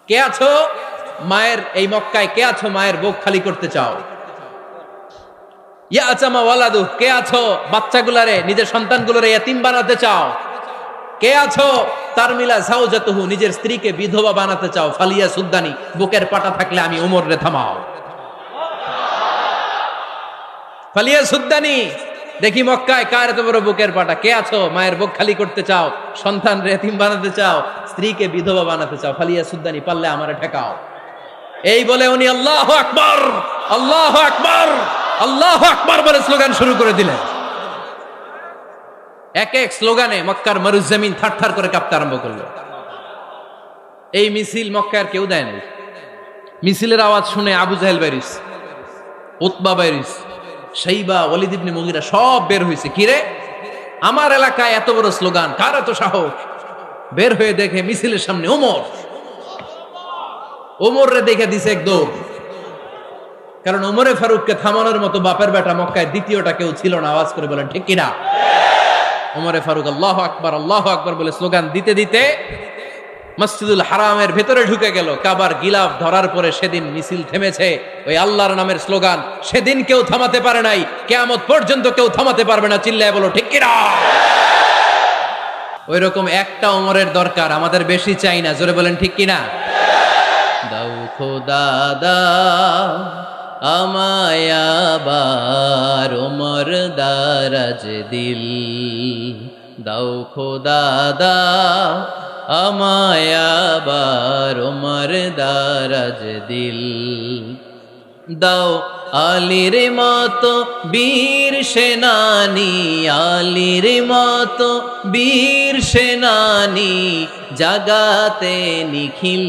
কে আছো মায়ের এই মক্কায়, কে আছো মায়ের বুক খালি করতে চাও? ইয়া আচামা ওয়ালাদু, কে আছো বাচ্চাগুলারে নিজের সন্তানগুলোরে ইয়াতিম বানাতে চাও? কে আছো তারমিলা জাওজাতুহু, নিজের স্ত্রীকে বিধবা বানাতে চাও? ফালিয়া সুদ্দানি, বুকের পাটা থাকলে আমি ওমর রে থামাও। ফালিয়া সুদ্দানি, দেখি মক্কায় কার এত বড় বুকের পাটা? কে আছো মায়ের বুক খালি করতে চাও, সন্তান রে এতিম বানাতে চাও, স্ত্রীকে বিধবা বানাতে চাও? ফালিয়া সুদ্দানি, পারলে আমারে ঠেকাও। এই বলে উনি আল্লাহু আকবার, আল্লাহু আকবার, আল্লাহু আকবার বলে স্লোগান শুরু করে দিলেন। এক এক স্লোগানে মক্কার মরুজমিন থারথার করে কাঁপতে আরম্ভ করলো। এই মিছিল মক্কার কেউ দেয় নাই। মিছিলের আওয়াজ শুনে আবু জাহেল বাইরিস, উতবা বাইরিস, শাইবা, ওয়ালিদ ইবনে মুগিরা সব বের হয়েছে। কিরে, আমার এলাকায় এত বড় স্লোগান, কার এত সাহস? বের হয়ে দেখে মিছিলের সামনে ওমর। ওমর রে দেখে দিছে এক দৌড়, কারণ ওমরে ফারুককে থামানোর মতো বাপের বেটা মক্কায় দ্বিতীয়টা কেউ ছিল না। আওয়াজ করে বলেন ঠিক কিনা? ওমরে ফারুক আল্লাহু আকবার, আল্লাহু আকবার বলে স্লোগান দিতে দিতে মসজিদুল হারামের ভেতরে ঢুকে গেল। কাবার গিলাফ ধরার পরে সেদিন মিছিল থেমেছে ওই আল্লাহর নামের স্লোগান। সেদিন কেউ থামাতে পারে নাই, কিয়ামত পর্যন্ত কেউ থামাতে পারবে না। চিল্লায় বলো ঠিক কিনা? ওই রকম একটা ওমরের দরকার, আমাদের বেশি চাই না। জোরে বলেন ঠিক কিনা? দাও খোদা দাও আমায় আবার ওমর দারাজ দিল, দাও খোদা দাও আমায় আবার ওমর দারাজ দিল, দাও আলীর মতো বীর সেনানি, আলীর মতো বীর সেনানি জাগাতে নিখিল,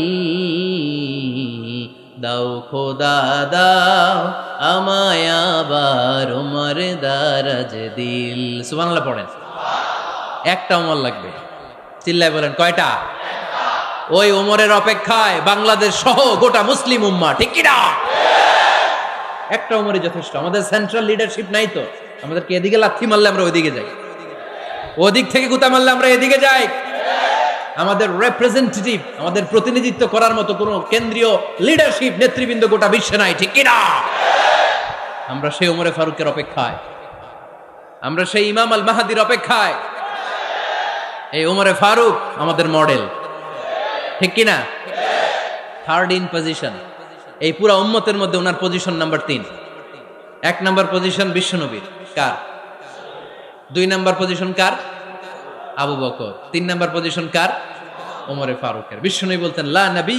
দাও খোদা দাও আমায় আবার ওমর দারাজ দিল। সুবহানাল্লাহ পড়েন। একটা ওমর লাগবে। চিল্লায় বলেন কয়টা? ওই ওমরের অপেক্ষায় বাংলাদেশ সহ গোটা মুসলিম উম্মাহ, ঠিক কিনা? একটা ওমরই যথেষ্ট। আমাদের সেন্ট্রাল লিডারশিপ নাই তো, আমাদেরকে এদিকে লাথি মারলে আমরা ওইদিকে যাই, ওদিক থেকে গুতা মারলে আমরা এদিকে যাই। আমাদের রিপ্রেজেন্টেটিভ, আমাদের প্রতিনিধিত্ব করার মতো কোন কেন্দ্রীয় লিডারশিপ নেতৃবৃন্দ গোটা বিশ্বে নাই, ঠিক কিনা? আমরা সেই ওমরে ফারুকের অপেক্ষায়, আমরা সেই ইমাম আল মাহাদির অপেক্ষায়। এই ওমরে ফারুক আমাদের মডেল, ঠিক কিনা? থার্ড ইন পজিশন এই পুরা উম্মতের মধ্যে ওনার পজিশন নাম্বার 3। 1 নাম্বার পজিশন বিশ্বনবীর, কার? 2 নাম্বার পজিশন কার? আবু বকর। 3 নাম্বার পজিশন কার? ওমরে ফারুকের। বিশ্বনবী বলতেন লা নবী